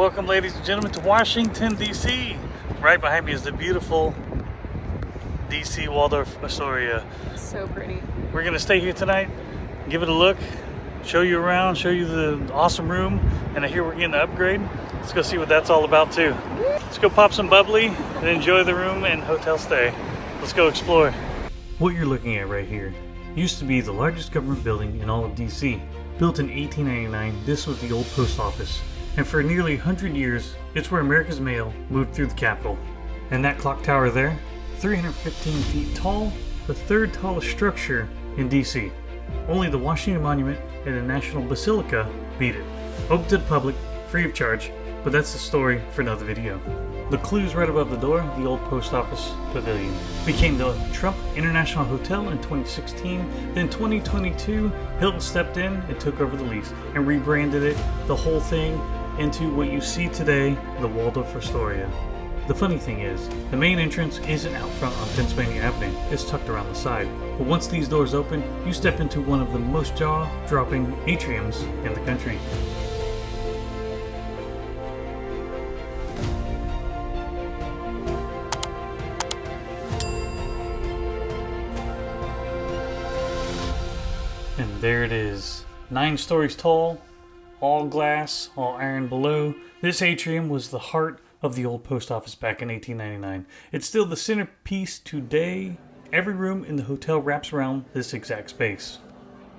Welcome, ladies and gentlemen, to Washington DC. Right behind me is the beautiful DC Waldorf Astoria. So pretty. We're gonna stay here tonight, give it a look, show you around, show you the awesome room, and I hear we're getting an upgrade. Let's go see what that's all about too. Let's go pop some bubbly and enjoy the room and hotel stay. Let's go explore. What you're looking at right here used to be the largest government building in all of DC. Built in 1899, this was the old post office. And for nearly 100 years, it's where America's mail moved through the Capitol. And that clock tower there, 315 feet tall, the third tallest structure in DC. Only the Washington Monument and the National Basilica beat it. Open to the public, free of charge, but that's the story for another video. The clue's right above the door, the old post office pavilion. Became the Trump International Hotel in 2016. Then 2022, Hilton stepped in and took over the lease and rebranded it, the whole thing, into what you see today, the Waldorf Astoria. The funny thing is, the main entrance isn't out front on Pennsylvania Avenue, it's tucked around the side. But once these doors open, you step into one of the most jaw-dropping atriums in the country. And there it is, 9 stories tall, all glass, all iron below. This atrium was the heart of the old post office back in 1899. It's still the centerpiece today. Every room in the hotel wraps around this exact space.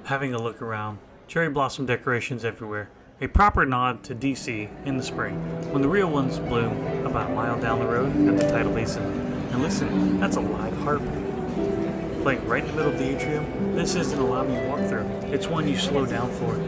Having a look around, cherry blossom decorations everywhere. A proper nod to DC in the spring, when the real ones bloom about a mile down the road at the tidal basin. And listen, that's a live harp. Playing right in the middle of the atrium. This isn't a lobby walkthrough. It's one you slow down for.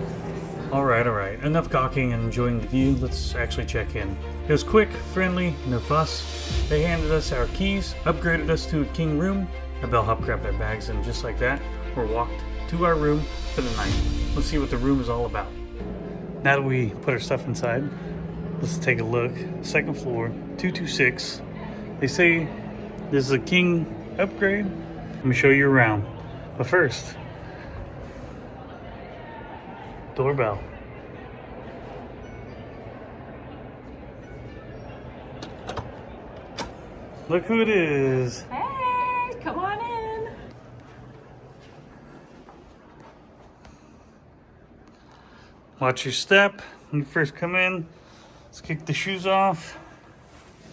Alright. Enough gawking and enjoying the view. Let's actually check in. It was quick, friendly, no fuss. They handed us our keys, upgraded us to a king room. A bellhop grabbed our bags, and just like that, we're walked to our room for the night. Let's see what the room is all about. Now that we put our stuff inside, let's take a look. Second floor, 226. They say this is a king upgrade. Let me show you around. But first, doorbell. Look who it is. Hey, come on in. Watch your step when you first come in. Let's kick the shoes off.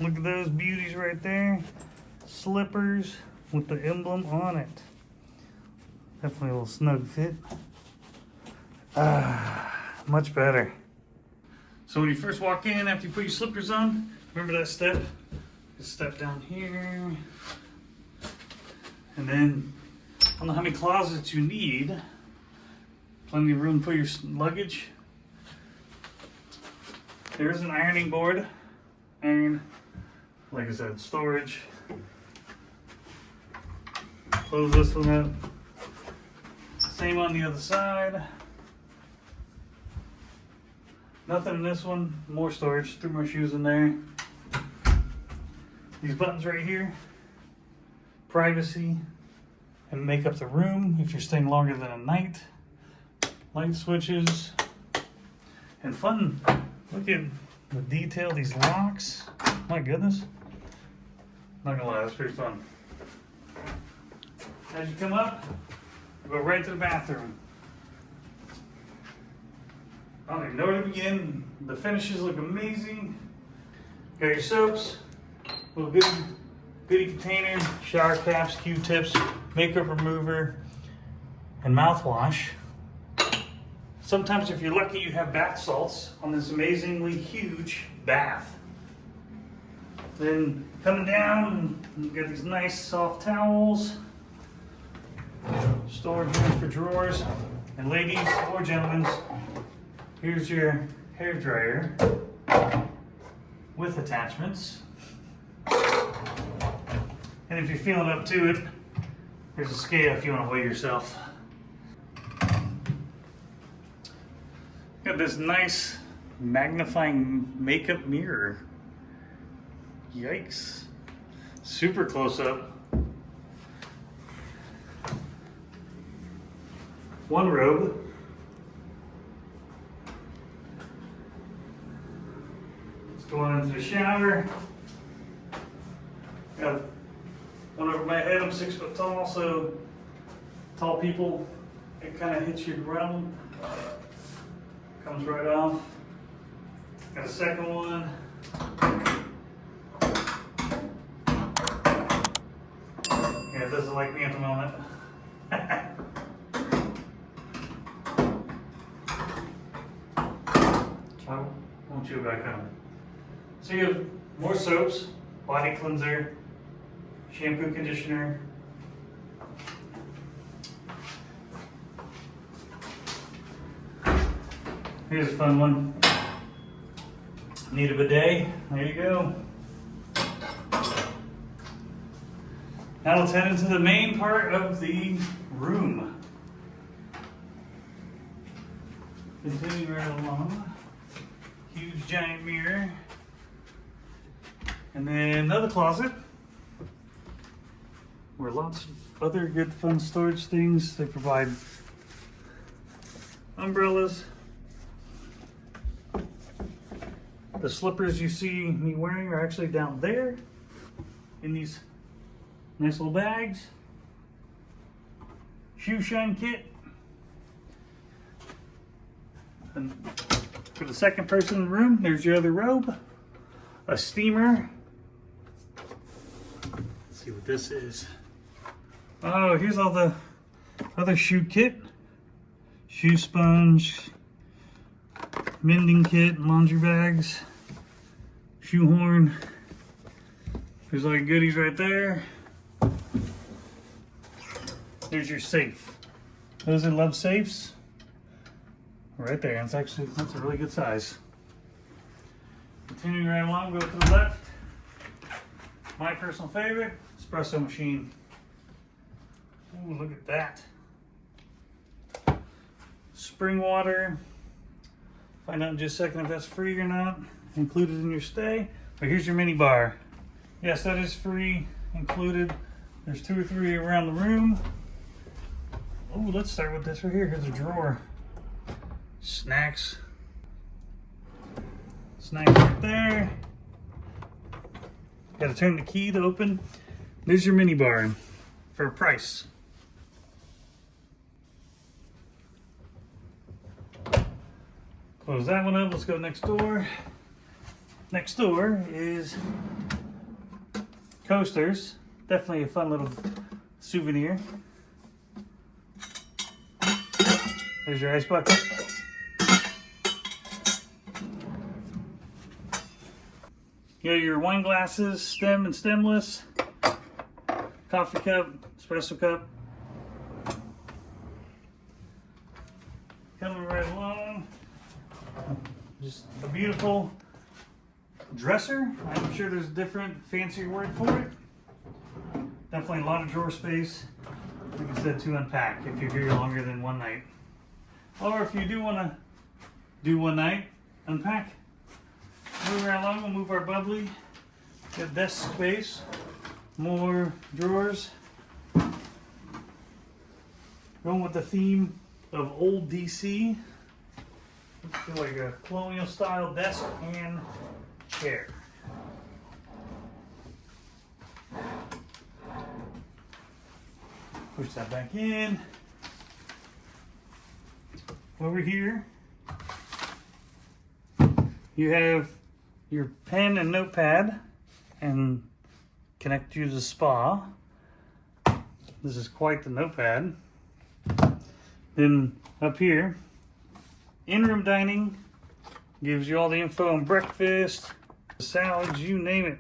Look at those beauties right there. Slippers with the emblem on it. Definitely a little snug fit. Much better. So when you first walk in, after you put your slippers on, remember that step? Just step down here. And then, I don't know how many closets you need. Plenty of room to put your luggage. There's an ironing board. Iron, like I said, storage. Close this one up. Same on the other side. Nothing in this one. More storage. Threw my shoes in there. These buttons right here. Privacy. And make up the room if you're staying longer than a night. Light switches. And fun. Look at the detail of these locks. My goodness. Not gonna lie, that's pretty fun. As you come up, you go right to the bathroom. I don't even know where to begin. The finishes look amazing. Got your soaps, little goodie container, shower caps, Q-tips, makeup remover, and mouthwash. Sometimes if you're lucky, you have bath salts on this amazingly huge bath. Then coming down, you got these nice soft towels. Storage room for drawers. And ladies or gentlemen, here's your hair dryer with attachments. And if you're feeling up to it, there's a scale if you want to weigh yourself. Got this nice magnifying makeup mirror. Yikes. Super close up. One robe. Comes with a shower. Got one over my head. I'm 6 foot tall, so tall people, it kind of hits your ground. Comes right off. Got a second one. Yeah, it doesn't like me at the moment. I won't chew back on. So you have more soaps, body cleanser, shampoo, conditioner. Here's a fun one. Need a bidet? There you go. Now let's head into the main part of the room. Continuing right along. Huge giant mirror. And then another closet where lots of other good fun storage things. They provide umbrellas. The slippers you see me wearing are actually down there in these nice little bags. Shoe shine kit. And for the second person in the room, there's your other robe. A steamer. Let's see what this is. Oh, here's all the other shoe kit. Shoe sponge, mending kit, laundry bags, shoehorn. There's all your goodies right there. There's your safe. Those that love safes, right there. That's a really good size. Continuing right along, go to the left. My personal favorite, espresso machine. Ooh, look at that. Spring water. Find out in just a second if that's free or not. Included in your stay. But here's your mini bar. Yes, that is free, included. There's 2 or 3 around the room. Oh, let's start with this right here. Here's a drawer. Snacks. Snacks right there. Got to turn the key to open. There's your mini bar for a price. Close that one up. Let's go next door. Next door is coasters. Definitely a fun little souvenir. There's your ice bucket. You got your wine glasses, stem and stemless. Coffee cup, espresso cup. Coming right along. Just a beautiful dresser. I'm sure there's a different, fancier word for it. Definitely a lot of drawer space. Like I said, to unpack if you're here longer than one night. Or if you do want to do one night, unpack. Move right along, we'll move our bubbly. Got desk space, more drawers. Going with the theme of old DC. Feel like a colonial-style desk and chair. Push that back in. Over here, you have your pen and notepad and connect you to the spa. This is quite the notepad. Then up here, in-room dining gives you all the info on breakfast, salads, you name it.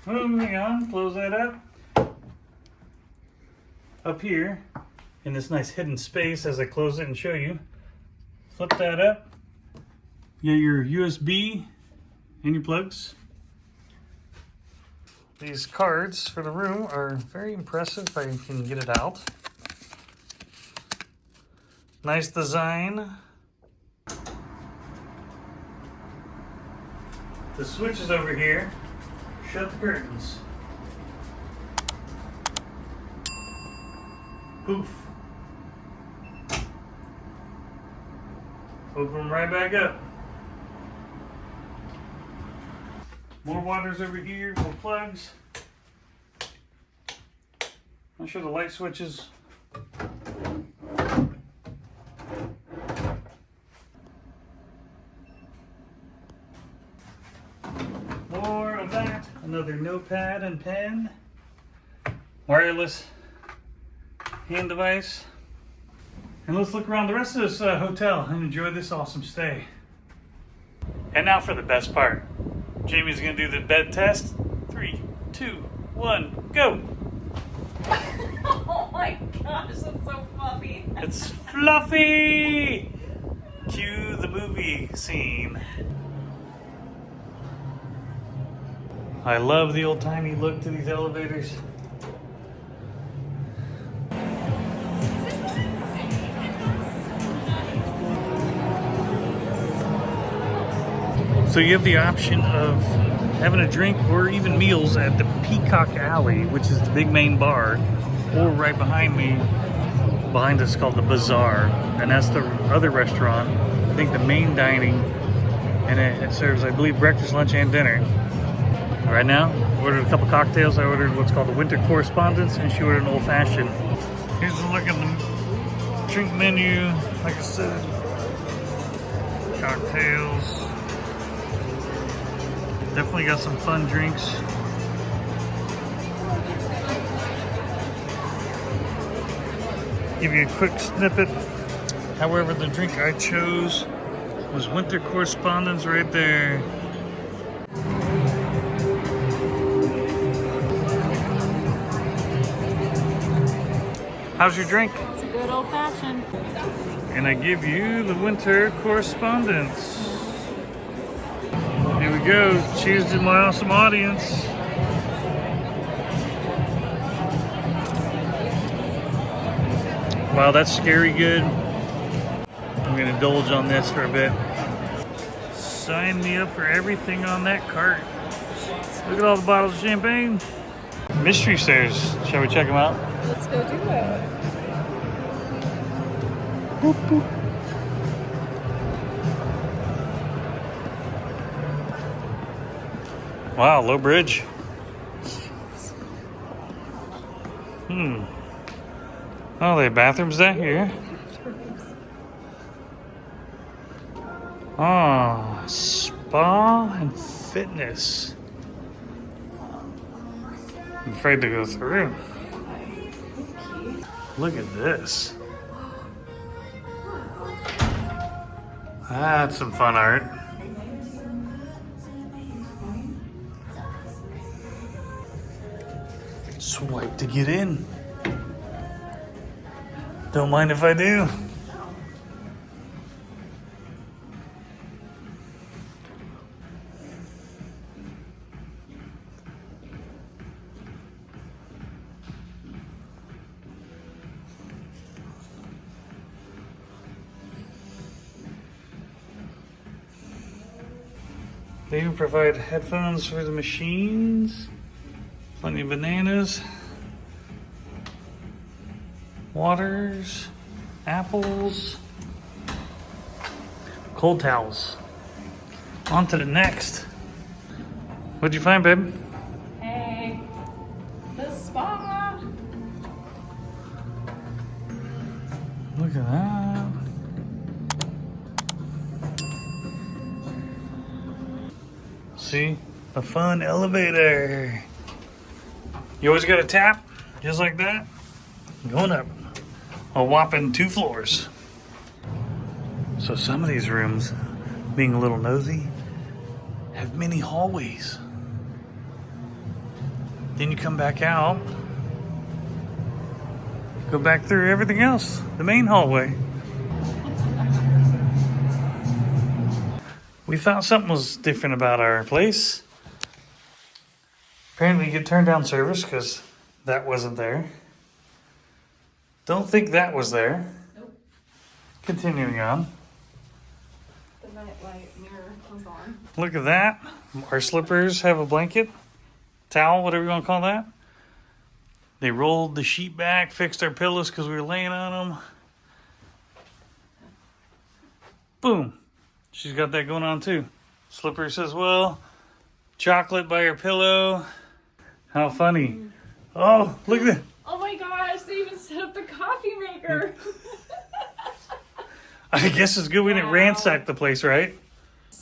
Moving on, close that up. Up here, in this nice hidden space, as I close it and show you, flip that up. You got your USB and your plugs. These cards for the room are very impressive if I can get it out. Nice design. The switch is over here. Shut the curtains. Poof. Open them right back up. More waters over here, more plugs. I'll show the light switches. More of that. Another notepad and pen. Wireless hand device. And let's look around the rest of this hotel and enjoy this awesome stay. And now for the best part. Jamie's gonna do the bed test. 3, 2, 1, go! Oh my gosh, that's so fluffy. It's fluffy! Cue the movie scene. I love the old-timey look to these elevators. So you have the option of having a drink or even meals at the Peacock Alley, which is the big main bar, or right behind me, behind us, called the Bazaar, and that's the other restaurant. I think the main dining, and it serves, I believe, breakfast, lunch, and dinner. Right now, I ordered a couple cocktails. I ordered what's called the Winter Correspondence, and she ordered an old fashioned. Here's a look at the drink menu. Like I said, cocktails. Definitely got some fun drinks. Give you a quick snippet. However, the drink I chose was Winter Correspondence right there. How's your drink? It's a good old fashioned. And I give you the Winter Correspondence. Here we go. Cheers to my awesome audience. Wow, that's scary good. I'm gonna indulge on this for a bit. Sign me up for everything on that cart. Look at all the bottles of champagne. Mystery stairs. Shall we check them out? Let's go do it. Boop, boop. Wow, low bridge. Oh, they have bathrooms down here. Oh, spa and fitness. I'm afraid to go through. Look at this. That's some fun art. Swipe to get in. Don't mind if I do. They even provide headphones for the machines. Plenty of bananas. Waters. Apples. Cold towels. On to the next. What'd you find, babe? Hey, the spa. Look at that. See? A fun elevator. You always got a tap, just like that. Going up a whopping 2 floors. So some of these rooms, being a little nosy, have mini hallways. Then you come back out, go back through everything else, the main hallway. We thought something was different about our place. Apparently you get turned down service because that wasn't there. Don't think that was there. Nope. Continuing on. The nightlight mirror was on. Look at that. Our slippers have a blanket, towel, whatever you want to call that. They rolled the sheet back, fixed our pillows because we were laying on them. Boom. She's got that going on too. Slippers as well. Chocolate by your pillow. How funny. Oh, look at that. Oh my gosh, they even set up the coffee maker. I guess it's good we didn't Wow. ransack the place, right?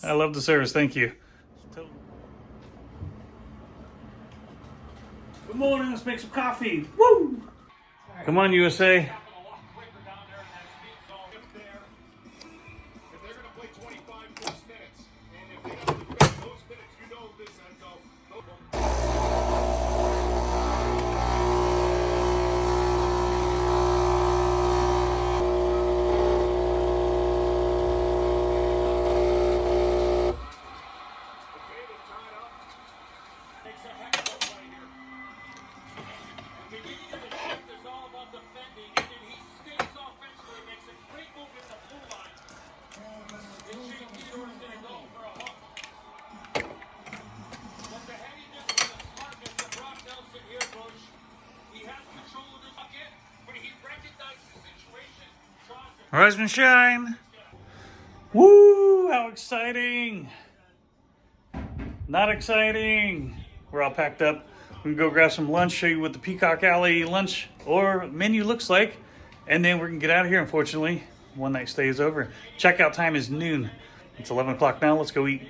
I love the service. Thank you. Good morning. Let's make some coffee. Woo! Come on, USA. Rise and shine. Woo, how exciting. Not exciting. We're all packed up. We can go grab some lunch, show you what the Peacock Alley lunch or menu looks like, and then we can get out of here, unfortunately. One night stay is over. Checkout time is noon. It's 11 o'clock now. Let's go eat.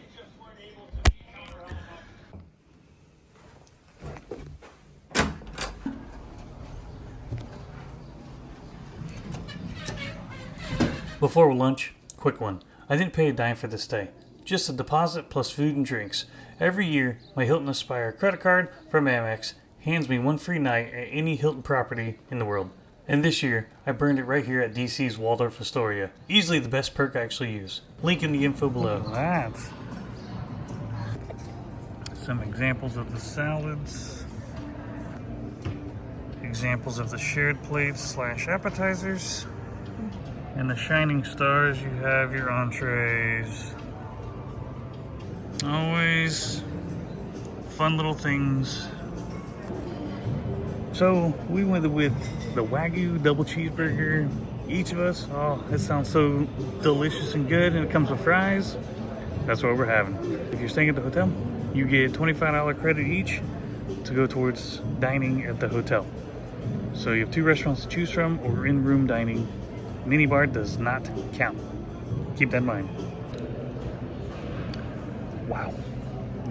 Before lunch, quick one. I didn't pay a dime for this stay. Just a deposit plus food and drinks. Every year, my Hilton Aspire credit card from Amex hands me one free night at any Hilton property in the world. And this year, I burned it right here at DC's Waldorf Astoria. Easily the best perk I actually use. Link in the info below. That's some examples of the salads. Examples of the shared plates / appetizers. And the shining stars, you have your entrees. Always fun little things. So we went with the Wagyu double cheeseburger. Each of us, oh, it sounds so delicious and good, and it comes with fries. That's what we're having. If you're staying at the hotel, you get $25 credit each to go towards dining at the hotel. So you have 2 restaurants to choose from, or in-room dining. Minibar does not count. Keep that in mind. Wow.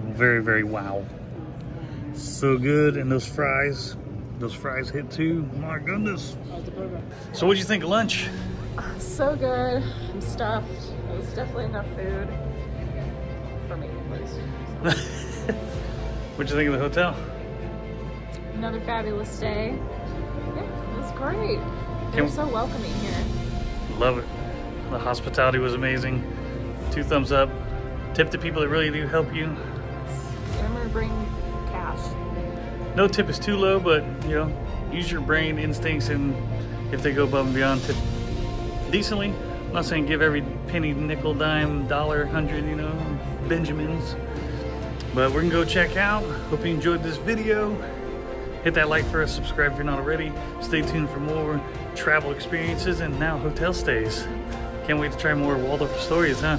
Very, very wow. So good. And those fries hit too. My goodness. So what'd you think of lunch? So good. I'm stuffed. It was definitely enough food. For me, at least. What'd you think of the hotel? Another fabulous stay. Yeah, it was great. They're so welcoming here. Love it. The hospitality was amazing. 2 thumbs up. Tip the people that really do help you. Remember to bring cash. No tip is too low, but you know, use your brain instincts, and if they go above and beyond, tip decently. I'm not saying give every penny, nickel, dime, dollar, 100, you know, Benjamins. But we're gonna go check out. Hope you enjoyed this video. Hit that like for us, subscribe if you're not already. Stay tuned for more travel experiences and now hotel stays. Can't wait to try more Waldorf Astorias, huh?